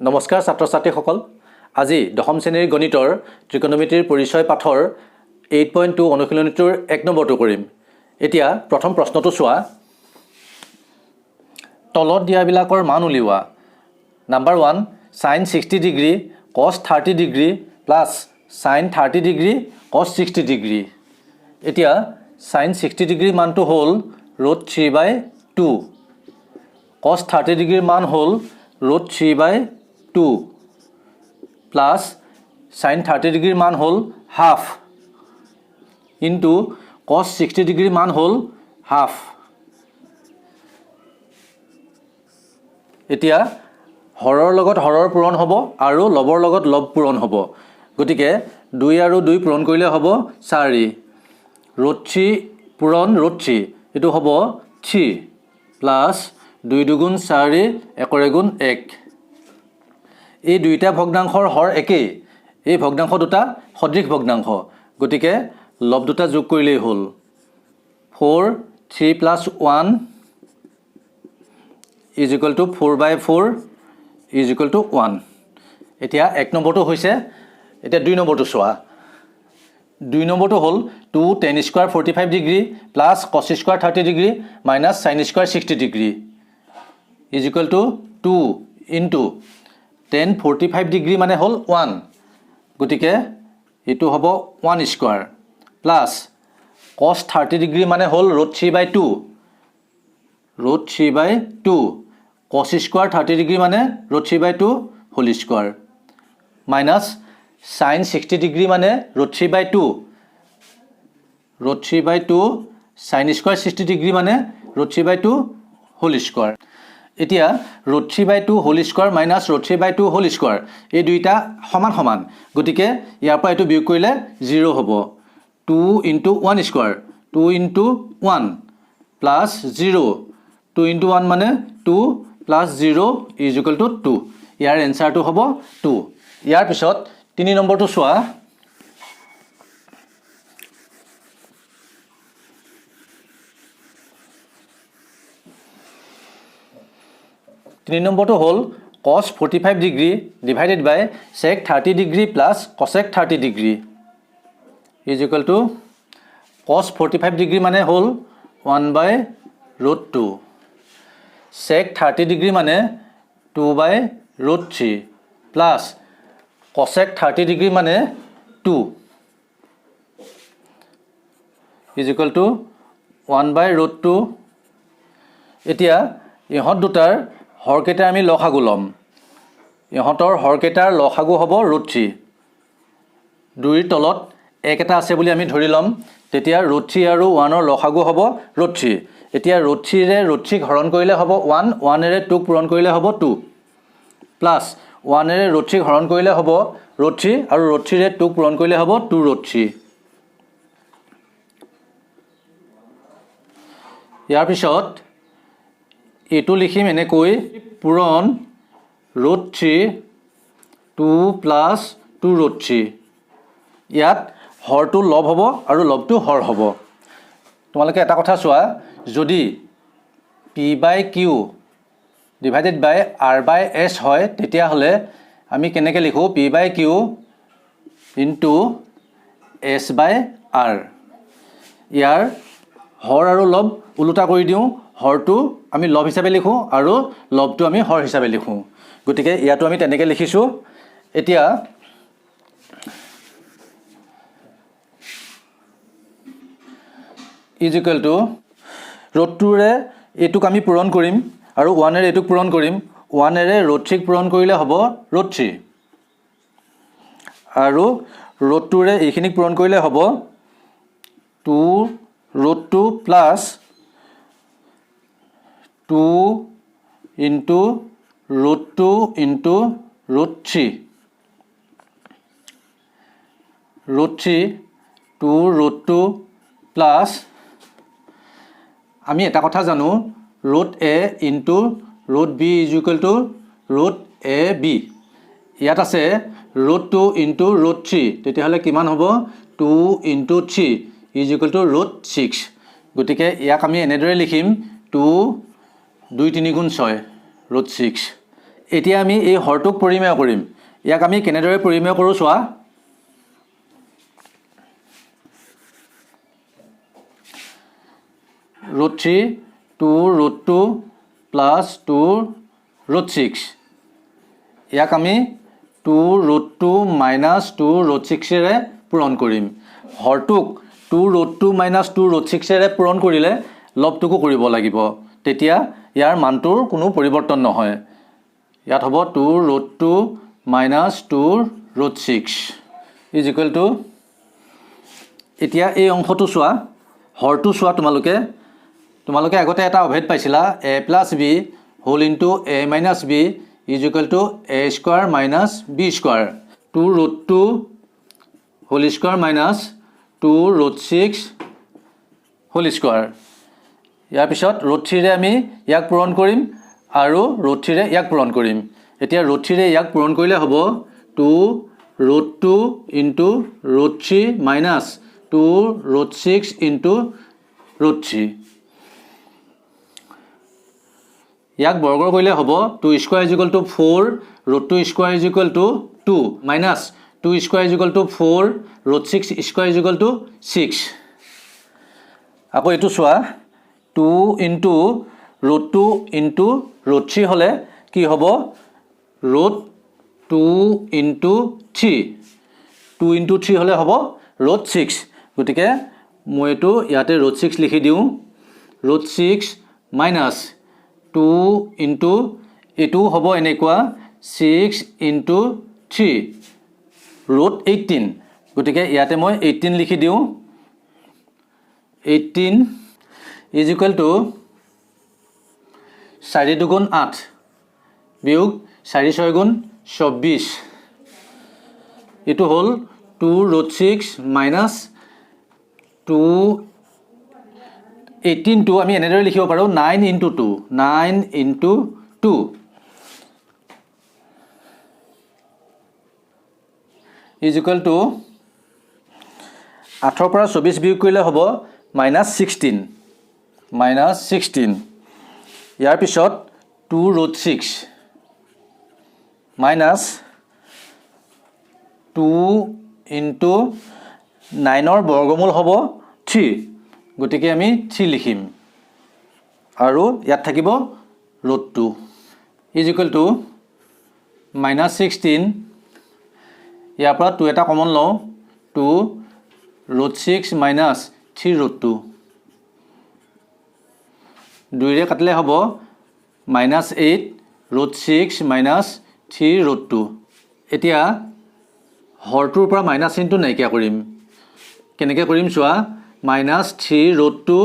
নমস্কাৰ ছাত্ৰ ছাত্ৰীসকল, আজি দশম শ্ৰেণীৰ গণিতৰ ত্ৰিকোণমিতিৰ পৰিচয় পাঠৰ 8.2 অনুশীলনীটোৰ 1 নম্বৰটো কৰিম। এতিয়া প্ৰথম প্ৰশ্নটো চোৱা। তলত দিয়াবিলাকৰ মান উলিওৱা। Number 1 sin 60 degree cos 30 degree plus sin 30 degree cos 60 degree. এতিয়া sin 60 ডিগ্ৰীৰ মানটো হ'ল √3/2, cos 30 ডিগ্ৰীৰ মান হ'ল √3/2 প্লাছ sin 30 ডিগ্ৰীৰ মান হ'ল হাফ ইনটু cos 60 ডিগ্ৰীৰ মান হ'ল হাফ। এতিয়া হৰৰ লগত হৰৰ পূৰণ হ'ব আৰু লবৰ লগত লব পূৰণ হ'ব। গতিকে 2 আৰু 2 পূৰণ কৰিলে হ'ব 4, √3 পূৰণ √3 এইটো হ'ব 3 প্লাছ 2 দুগুণ 4, 1 গুণ 1। এই দুইটা ভগ্নাংশৰ হৰ একেই, এই ভগ্নাংশ দুটা সদৃশ ভগ্নাংশ, গতিকে লব দুটা যোগ কৰিলেই হ'ল। 4 3 + 1 = 4/4 = 1। এতিয়া 1 নম্বৰটো হৈছে। এতিয়া 2 নম্বৰটো চোৱা। 2 নম্বৰটো হ'ল 2 tan square 45 degree plus cos square 30 degree minus sin square 60 degree = 2 into tan 45 degree মানে হ'ল 1, গতিকে এইটো হ'ব 1 স্কোৱাৰ প্লাছ cos 30 ডিগ্ৰী মানে হ'ল √3/2, cos স্কোৱাৰ 30 ডিগ্ৰী মানে √3/2 whole square minus sin 60 degree মানে √3/2, sin স্কোৱাৰ 60 ডিগ্ৰী মানে √3/2 হোল স্কোৱাৰ। এতিয়া √3/2 whole square minus √3/2 whole square এই দুইটা সমান সমান, গতিকে ইয়াৰ পৰা এইটো বিয়োগ কৰিলে 0 হ'ব। 2 × 1 স্কোৱাৰ 2 × 1 প্লাছ 0, 2 × 1 মানে 2 প্লাছ 0 = 2। ইয়াৰ এনচাৰটো হ'ব 2। ইয়াৰ পিছত 3 নম্বৰটো চোৱা। 3 নম্বৰটো হ'ল cos 45 degree divided by sec 30 degree plus cosec 30 degree = cos 45 degree মানে হ'ল 1/√2, sec 30 ডিগ্ৰী মানে 2/√3 প্লাছ cosec 30 ডিগ্ৰী মানে 2 = 1/√2। এতিয়া ইহঁত দুটাৰ হৰকেইটা আমি লসাগু ল'ম। ইহঁতৰ হৰকেইটাৰ লসাগু হ'ব √3। 2ৰ তলত 1 এটা আছে বুলি আমি ধৰি ল'ম, তেতিয়া √3 আৰু 1ৰ লসাগু হ'ব √3। এতিয়া √3ৰে √3ক হৰণ কৰিলে হ'ব 1, 1ৰে 2ক পূৰণ কৰিলে হ'ব 2 প্লাছ 1ৰে √3ক হৰণ কৰিলে হ'ব √3 আৰু √3ৰে 2ক পূৰণ কৰিলে হ'ব 2√3। ইয়াৰ পিছত এইটো লিখিম এনেকৈ, পূৰণ √3 2 প্লাছ 2√3। ইয়াত হৰটো লব হ'ব আৰু লবটো হৰ হ'ব। তোমালোকে এটা কথা চোৱা, যদি p/q ডিভাইডেড বাই r/s হয়, তেতিয়াহ'লে আমি কেনেকৈ লিখোঁ? p/q into s/r। ইয়াৰ হৰ আৰু লব ওলোটা কৰি দিওঁ, হৰটো আমি লব হিচাপে লিখোঁ আৰু লবটো আমি হৰ হিচাপে লিখোঁ। গতিকে ইয়াতো আমি তেনেকৈ লিখিছোঁ। এতিয়া √2ৰে এইটোক আমি পূৰণ কৰিম আৰু 1ৰে এইটোক পূৰণ কৰিম। 1ৰে √3ক পূৰণ কৰিলে হ'ব √3 আৰু √2ৰে এইখিনিক পূৰণ কৰিলে হ'ব 2√2 প্লাছ 2 × √2 × √3, 2√2 প্লাছ আমি এটা কথা জানো, √a × √b = √ab। ইয়াত আছে √2 × √3, তেতিয়াহ'লে কিমান হ'ব? 2 × 3 = √6। গতিকে ইয়াক আমি এনেদৰে লিখিম 2 2 3 গুণ 6 ৰুট 6 এতিয়া আমি এই হৰটোক পৰিমেয় কৰিম ইয়াক আমি কেনেদৰে পৰিমেয় কৰোঁ চোৱা ৰুট 3 2 ৰুট 2 প্লাছ 2 ৰুট 6 ইয়াক আমি 2 ৰুট 2 মাইনাছ 2 ৰুট 6 এৰে পূৰণ কৰিম হৰটোক 2 ৰুট 2 মাইনাছ 2 ৰুট 6 এৰে পূৰণ কৰিলে লবটোকো কৰিব লাগিব তেতিয়া ইয়াৰ মানটোৰ কোনো পৰিৱৰ্তন নহয় ইয়াত হ'ব 2 root 2 minus 2 root 6 is equal two এতিয়া এই অংশটো চোৱা হৰটো চোৱা তোমালোকে আগতে এটা অভেদ পাইছিলা a plus b whole into a minus b is equal to a square minus b square 2 root 2 whole square minus 2 root 6 whole square ইয়াৰ পিছত ৰুট 3 ৰে আমি ইয়াক পূৰণ কৰিম আৰু ৰুট 3 ৰে ইয়াক পূৰণ কৰিম এতিয়া ৰুট 3 ৰে ইয়াক পূৰণ কৰিলে হ'ব 2 root 2 into root 3 minus 2 root 6 into root 3 ইয়াক বৰ্গ কৰিলে হ'ব 2 square is equal two 4 root 2 square is equal two 2 minus 2 square is equal two 4 root 6 square is equal two 6 আকৌ এইটো চোৱা 2 ইনটু ৰুট 2 ইনটু ৰুট 3 হ'লে কি হ'ব ৰুট 2 ইনটু 3 2 ইনটু 3 হ'লে হ'ব ৰুট 6 গতিকে মই এইটো ইয়াতে ৰুট 6 লিখি দিওঁ ৰুট 6 মাইনাছ 2 ইনটু এইটো হ'ব এনেকুৱা 6 ইনটু 3 ৰুট 18 গতিকে ইয়াতে মই 18 লিখি দিওঁ 18 ইজ ইকুৱেল টু 4 দুগুণ 8 বিয়োগ 4 6 গুণ 24 এইটো হ'ল 2 ৰুট 6 মাইনাছ 2 18 টো আমি এনেদৰে লিখিব পাৰোঁ 9 into 2 9 into 2 is equal two 8 পৰা 24 বিয়োগ কৰিলে হ'ব -16 ইয়াৰ পিছত 2 ৰুট 6 মাইনাছ 2 ইনটু 9ৰ বৰ্গমূল হ'ব 3 গতিকে আমি 3 লিখিম আৰু ইয়াত থাকিব ৰুট 2 ইজ ইকুৱেল টু -16 ইয়াৰ পৰা 2 এটা কমন লওঁ 2 ৰুট 6 মাইনাছ 3 ৰুট 2 2 ৰে কাটিলে হ'ব -8 ৰুট 6 মাইনাছ 3 ৰুট 2 এতিয়া হৰটোৰ পৰা মাইনাছ চিনটো নাইকিয়া কৰিম কেনেকৈ কৰিম চোৱা -3 root 2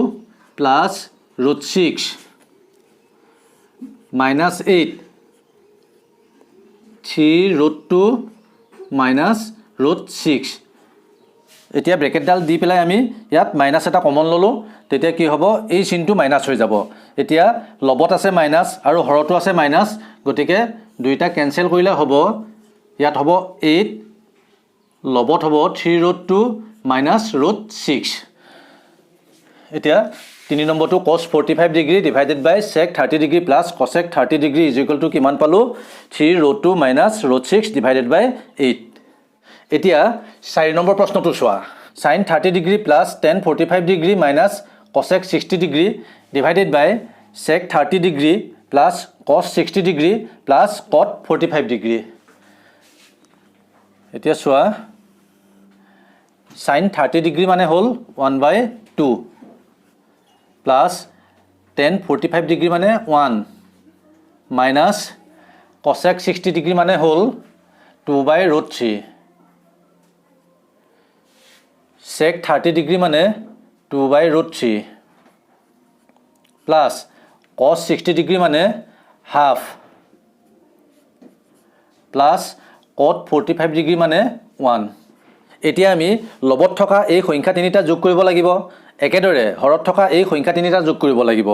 plus root 6 -8 3 root 2 minus root 6 এতিয়া ব্ৰেকেটডাল দি পেলাই আমি ইয়াত মাইনাছ এটা কমন ল'লোঁ তেতিয়া কি হ'ব এই চিনটো মাইনাছ হৈ যাব এতিয়া লবত আছে মাইনাছ আৰু হৰতো আছে মাইনাছ গতিকে দুইটা কেনচেল কৰিলে হ'ব ইয়াত হ'ব 8 লবত হ'ব 3 ৰুট 2 মাইনাছ ৰুট 6 এতিয়া 3 নম্বৰটো cos 45 degree divided by sec 30 degree plus cosec 30 degree is equal to কিমান পালোঁ 3 root 2 minus root 6 divided by 8 এতিয়া 4 নম্বৰ প্ৰশ্নটো চোৱা sin 30 degree plus tan 45 degree minus cosec 60 degree divided by sec 30 degree plus cos 60 degree plus cot 45 degree এতিয়া চোৱা sin 30 degree মানে হ'ল 1/2 plus tan 45 degree মানে 1 মাইনাছ cosec 60 ডিগ্ৰী মানে হ'ল 2/√3 sec 30 ডিগ্ৰী মানে 2/√3 প্লাছ cos 60 ডিগ্ৰী মানে half plus cot 45 degree মানে 1 এতিয়া আমি লবত থকা এই সংখ্যা তিনিটা যোগ কৰিব লাগিব একেদৰে হৰত থকা এই সংখ্যা তিনিটা যোগ কৰিব লাগিব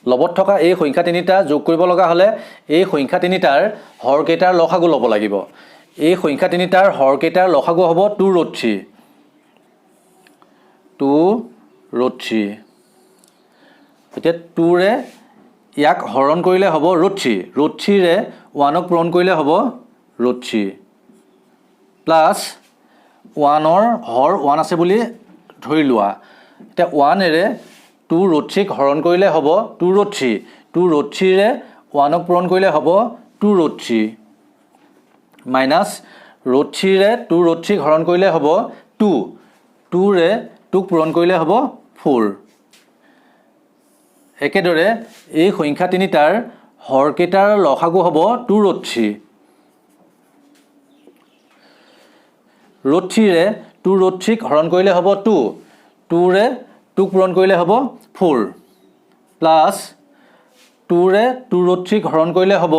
লবত থকা এই সংখ্যা তিনিটা যোগ কৰিব লগা হ'লে এই সংখ্যা তিনিটাৰ হৰকেইটাৰ লসাগু ল'ব লাগিব এই সংখ্যা তিনিটাৰ হৰকেইটাৰ লসাগু হ'ব 2√3 এতিয়া 2ৰে ইয়াক হৰণ কৰিলে হ'ব √3 √3ৰে 1ক পূৰণ কৰিলে হ'ব √3 প্লাছ 1ৰ হৰ 1 আছে বুলি ধৰি লোৱা এতিয়া 1ৰে 2 √3ক হৰণ কৰিলে হ'ব 2 √3 2 √3ৰে 1ক পূৰণ কৰিলে হ'ব 2 √3 মাইনাছ √3ৰে 2 √3ক হৰণ কৰিলে হ'ব 2 2ৰে 2ক পূৰণ কৰিলে হ'ব 4 একেদৰে এই সংখ্যা তিনিটাৰ হৰকেইটাৰ লসাগু হ'ব 2 √3 √3ৰে 2 √3ক হৰণ কৰিলে হ'ব 2 2ৰে 2ক পূৰণ কৰিলে হ'ব 4 প্লাছ 2ৰে 2 √3ক হৰণ কৰিলে হ'ব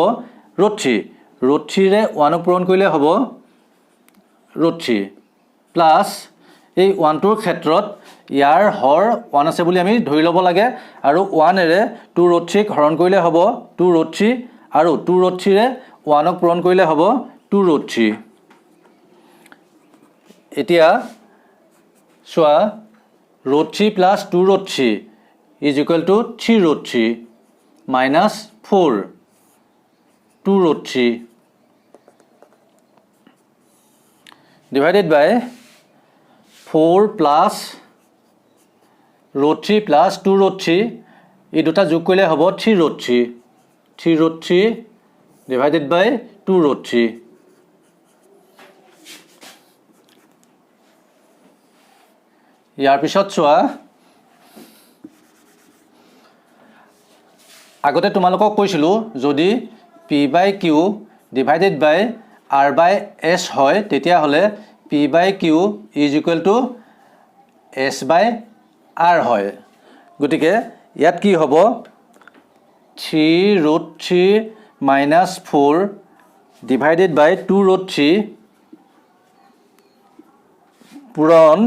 √3 √3ৰে 1ক পূৰণ কৰিলে হ'ব √3 প্লাছ এই 1টোৰ ক্ষেত্ৰত ইয়াৰ হৰ 1 আছে বুলি আমি ধৰি ল'ব লাগে আৰু 1ৰে 2 √3ক হৰণ কৰিলে হ'ব 2 √3 আৰু 2 √3ৰে 1ক পূৰণ কৰিলে হ'ব 2 √3 এতিয়া চোৱা √3 plus 2 √3 is equal to 3 √3 minus 4 2 √3 divided by 4 plus √3 plus 2 √3 এই দুটা যোগ কৰিলে হ'ব 3 √3 3 √3 ডিভাইডেড বাই 2 √3 ইয়াৰ পিছত চোৱা আগতে তোমালোকক কৈছিলোঁ যদি p/q ডিভাইডেড বাই r/s হয় তেতিয়াহ'লে p/q is equal two s/r হয় গতিকে ইয়াত কি হ'ব 3 √3 মাইনাছ 4 ডিভাইডেড বাই 2 √3 পূৰণ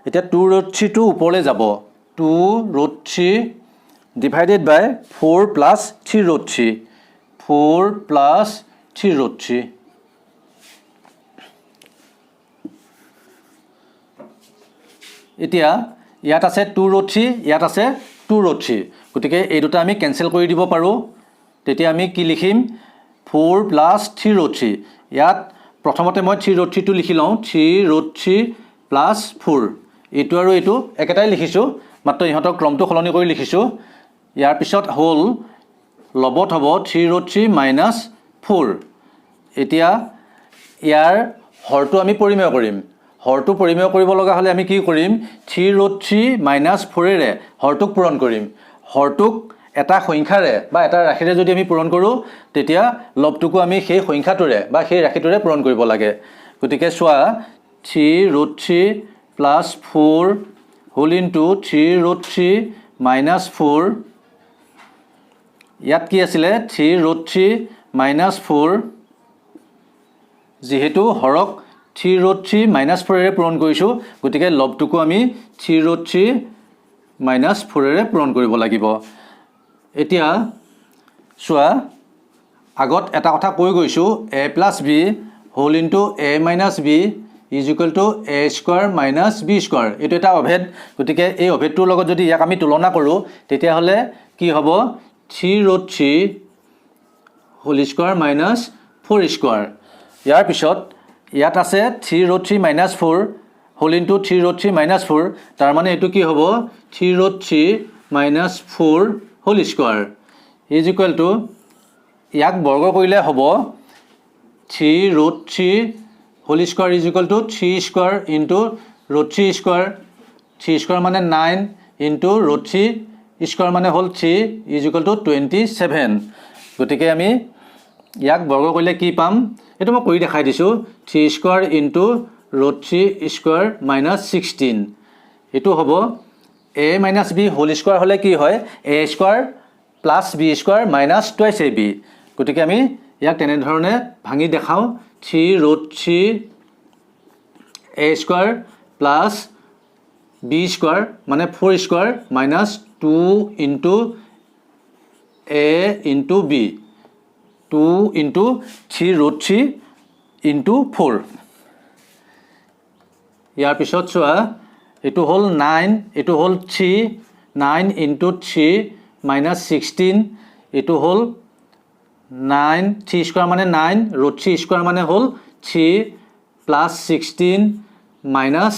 এতিয়া 2 √3টো ওপৰলৈ যাব 2 √3 ডিভাইডেড বাই 4 প্লাছ 3 √3 4 প্লাছ 3 √3 এতিয়া ইয়াত আছে 2 √3 ইয়াত আছে 2 √3 গতিকে এই দুটা আমি কেনসেল কৰি দিব পাৰোঁ তেতিয়া আমি কি লিখিম 4 প্লাছ 3 √3 ইয়াত প্ৰথমতে মই 3 √3টো লিখি লওঁ 3 √3 প্লাছ 4 এইটো আৰু এইটো একেটাই লিখিছোঁ মাত্ৰ ইহঁতৰ ক্ৰমটো সলনি কৰি লিখিছোঁ ইয়াৰ পিছত হ'ল লগত হ'ব 3 √3 মাইনাছ 4 এতিয়া ইয়াৰ হৰটো আমি পৰিমেয় কৰিম হৰটো পৰিমেয় কৰিব লগা হ'লে আমি কি কৰিম 3 √3 মাইনাছ 4ৰে হৰটোক পূৰণ কৰিম হৰটোক এটা সংখ্যাৰে বা এটা ৰাশিৰে যদি আমি পূৰণ কৰোঁ তেতিয়া লবটোকো আমি সেই সংখ্যাটোৰে বা সেই ৰাশিটোৰে পূৰণ কৰিব লাগে গতিকে চোৱা 3 √3 প্লাছ 4 হোল ইনটু 3 √3 মাইনাছ 4 ইয়াত কি আছিলে 3 √3 মাইনাছ 4 যেহেতু হৰক 3 √3 মাইনাছ 4ৰে পূৰণ কৰিছোঁ গতিকে লবটোকো আমি 3 √3 মাইনাছ 4ৰে পূৰণ কৰিব লাগিব এতিয়া চোৱা আগত এটা কথা কৈ গৈছোঁ a plus b whole into a minus b is equal to a square minus b square এইটো এটা অভেদ গতিকে এই অভেদটোৰ লগত যদি ইয়াক আমি তুলনা কৰোঁ তেতিয়াহ'লে কি হ'ব 3 √3 হোল স্কোৱাৰ মাইনাছ 4 স্কোৱাৰ ইয়াৰ পিছত ইয়াত আছে 3 √3 মাইনাছ 4 হোল ইনটু 3 √3 মাইনাছ 4 তাৰ মানে এইটো কি হ'ব 3 √3 minus 4 whole square is equal to ইয়াক বৰ্গ কৰিলে হ'ব 3 √3 whole square is equal to 3 square into √3 square 3 square মানে 9 ইনটু √3 স্কোৱাৰ মানে হ'ল 3 ইজ ইকুৱেল টু 27 গতিকে আমি ইয়াক বৰ্গ কৰিলে কি পাম এইটো মই কৰি দেখাই দিছোঁ 3 স্কোৱাৰ ইনটু √3 স্কোৱাৰ মাইনাছ 16 এইটো হ'ব a minus b whole square হ'লে কি হয় a square plus b square minus twice ab গতিকে আমি ইয়াক তেনেধৰণে ভাঙি দেখাওঁ 3 √3 a square plus b square মানে 4 square minus 2 into a into b 2 into 3 √3 into 4 ইয়াৰ পিছত চোৱা এইটো হ'ল 9 এইটো হ'ল 3 9 ইনটু 3 মাইনাছ 16 এইটো হ'ল 9 3 স্কোৱাৰ মানে 9 ৰুট 3 স্কোৱাৰ মানে হ'ল 3 প্লাছ 16 মাইনাছ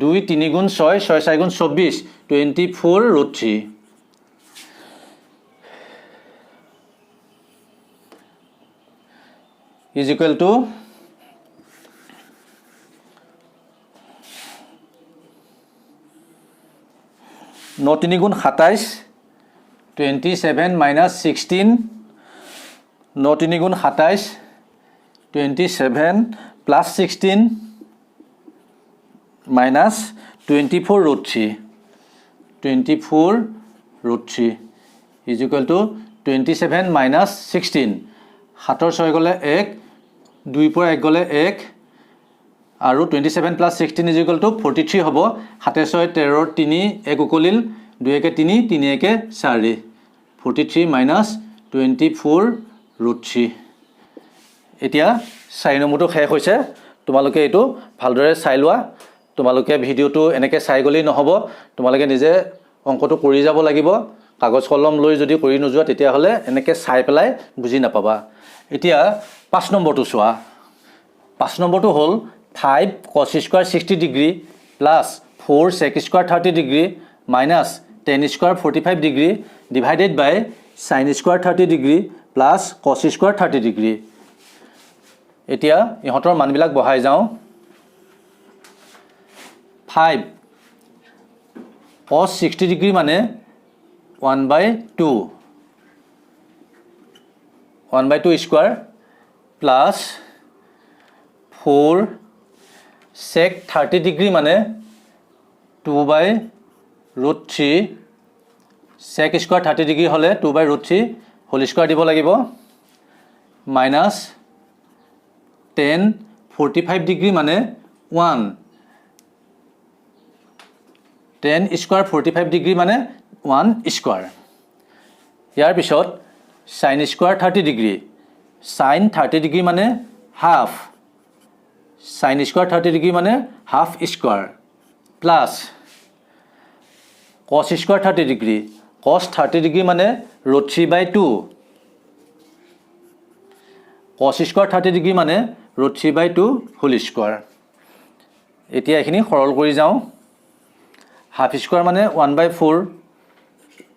2 3 গুণ 6 6 4 গুণ 24 24 ৰুট 3 is equal to 9 3 গুণ 27 27 মাইনাছ 16 9 3 গুণ 27 27 plus 16 minus 24 root 3 24 root 3 is equal to 27 minus 16 7 6 গ'লে 1 2 পৰা 1 গ'লে 1 আৰু 27 প্লাছ 16 is equal to 43 হ'ব 7 6 13 3 1 উকলিল 2 1 3 3 1 4 43 মাইনাছ 24 ৰুট 3 এতিয়া 4 নম্বৰটো শেষ হৈছে তোমালোকে এইটো ভালদৰে চাই লোৱা তোমালোকে ভিডিওটো এনেকৈ চাই গ'লেই নহ'ব তোমালোকে নিজে অংকটো কৰি যাব লাগিব কাগজ কলম লৈ যদি কৰি নোযোৱা তেতিয়াহ'লে এনেকৈ চাই পেলাই বুজি নাপাবা এতিয়া 5 নম্বৰটো চোৱা 5 নম্বৰটো হ'ল 5 cos square 60 degree plus 4 sec square 30 degree minus 10 square 45 degree divided by sin square 30 degree plus cos square 30 degree এতিয়া ইহঁতৰ মানবিলাক বহাই যাওঁ 5 cos 60 ডিগ্ৰী মানে 1/2 1/2 স্কোৱাৰ প্লাছ 4 sec 30 ডিগ্ৰী মানে 2/√3 sec স্কোৱাৰ 30 ডিগ্ৰী হ'লে 2/√3 হোল স্কোৱাৰ দিব লাগিব মাইনাছ 10 45 ডিগ্ৰী মানে 1 10 স্কোৱাৰ 45 ডিগ্ৰী মানে 1 স্কোৱাৰ ইয়াৰ পিছত sin square 30 degree sin 30 degree মানে হাফ sin স্কোৱাৰ 30 ডিগ্ৰী মানে half square plus cos square 30 degree cos 30 degree মানে √3/2 cos স্কোৱাৰ 30 ডিগ্ৰী মানে √3/2 হোল স্কোৱাৰ এতিয়া এইখিনি সৰল কৰি যাওঁ হাফ স্কোৱাৰ মানে 1/4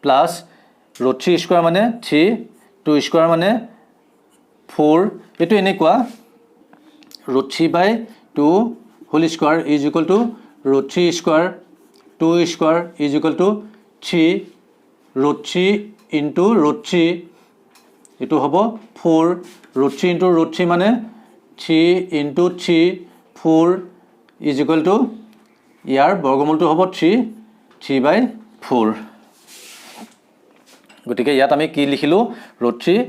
প্লাছ √3 স্কোৱাৰ মানে 3 2 স্কোৱাৰ মানে 4 এইটো এনেকুৱা √3/2 whole square is equal to √3 square 2 square is equal to 3 √3 into √3 এইটো হ'ব 4 √3 ইনটু √3 মানে 3 ইনটু 3 4 ইজ ইকুৱেল টু ইয়াৰ বৰ্গমূলটো হ'ব 3/4 গতিকে ইয়াত আমি কি লিখিলোঁ √3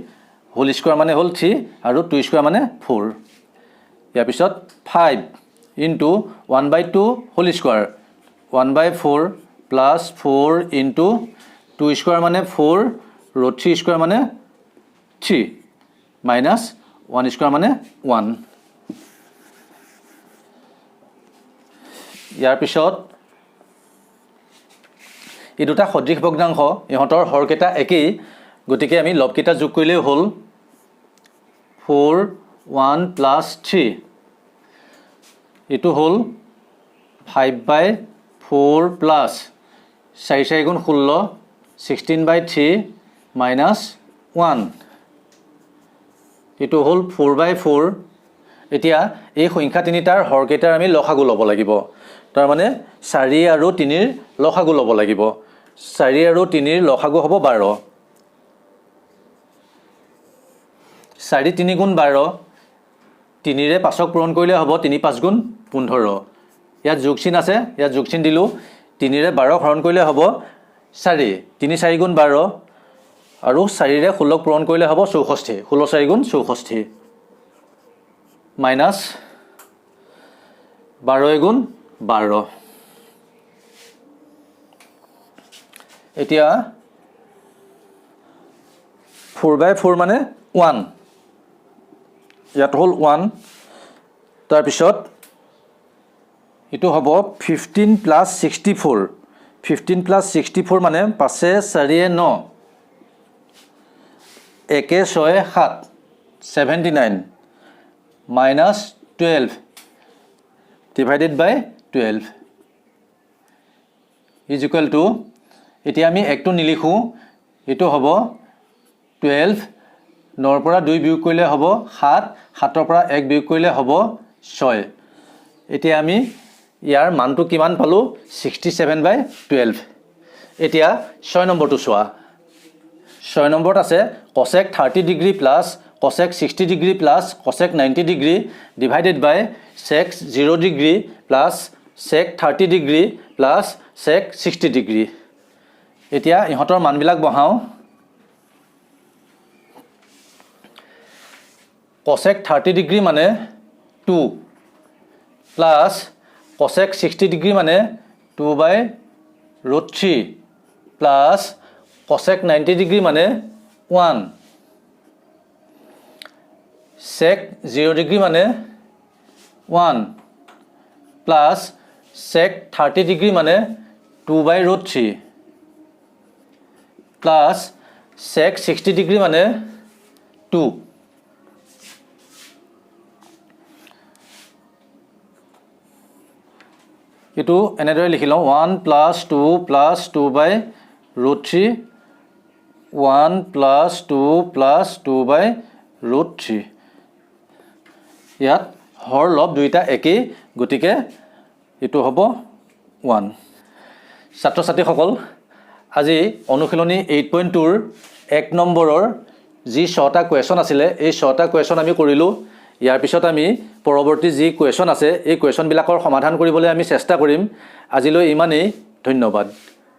হোল স্কোৱাৰ মানে হ'ল 3 আৰু 2 স্কোৱাৰ মানে 4 ইয়াৰ পিছত 5 into 1/2 whole square 1/4 plus 4 into 2 square মানে 4 √3 স্কোৱাৰ মানে 3 মাইনাছ 1 স্কোৱাৰ মানে 1 ইয়াৰ পিছত এই দুটা সদৃশ ভগ্নাংশ ইহঁতৰ হৰকেইটা একেই গতিকে আমি লবকেইটা যোগ কৰিলেই হ'ল 4 1 প্লাছ 3 এইটো হ'ল 5/4 প্লাছ 4 4 গুণ 16 16/3 মাইনাছ 1 এইটো হ'ল 4/4 এতিয়া এই সংখ্যা তিনিটাৰ হৰকেইটাৰ আমি লসাগু ল'ব লাগিব তাৰমানে 4 আৰু 3ৰ লসাগু ল'ব লাগিব 4 আৰু 3ৰ লসাগু হ'ব 12 4 3 গুণ 12 3ৰে 5ক পূৰণ কৰিলে হ'ব 3 5 গুণ 15 ইয়াত যোগচিন আছে ইয়াত যোগচিন দিলোঁ 3ৰে 12 হৰণ কৰিলে হ'ব 4 3 4 গুণ 12 আৰু 4ৰে 16ক পূৰণ কৰিলে হ'ব 64 16 4 গুণ 64 মাইনাছ 12 গুণ 12 এতিয়া 4/4 মানে 1 ইয়াত হ'ল 1 তাৰপিছত এইটো হ'ব 15 প্লাছ 64 15 প্লাছ 64 মানে 5 4 9 1 6 7 79 minus 12 divided by 12 is equal to এতিয়া আমি একটো নিলিখো এটো হ'ব 12 9 পৰা 2 বিয়োগ কৰিলে হ'ব 7 7 পৰা 1 বিয়োগ কৰিলে হ'ব 6 এতিয়া আমি ইয়াৰ মানটো কিমান পালো 67/12 এতিয়া 6 নম্বৰটো চোৱা 6 নম্বৰত আছে cosec 30 degree plus cosec 60 degree plus cosec 90 degree divided by sec 0 degree plus sec 30 degree plus sec 60 degree এতিয়া ইহঁতৰ মানবিলাক বহাও cosec 30 ডিগ্ৰী মানে 2 প্লাস cosec 60 ডিগ্ৰী মানে 2/√3 প্লাস cosec 90 ডিগ্ৰী মানে 1 sec 0 ডিগ্ৰী মানে 1 প্লাস sec 30 ডিগ্ৰী মানে 2/√3 plus sec 60 degree মানে 2 এটো এনেদৰে লিখি লওঁ 1 plus 2 plus 2/√3 1 plus 2 plus 2/√3 ইয়াত হৰ লব দুইটা একেই গতিকে এটো হ'ব 1 ছাত্ৰ ছাত্ৰীসকল আজি অনুশীলনী 8.2 ৰ 1 নম্বৰৰ যি 6টা কোৱেশ্চন আছিল এই 6টা কোৱেশ্চন আমি কৰিলো ইয়াৰ পিছত আমি পৰৱৰ্তী যি কোৱেশ্চন আছে এই কোৱেশ্চন বিলাকৰ সমাধান কৰিবলৈ আমি চেষ্টা কৰিম আজিলৈ ইমানেই ধন্যবাদ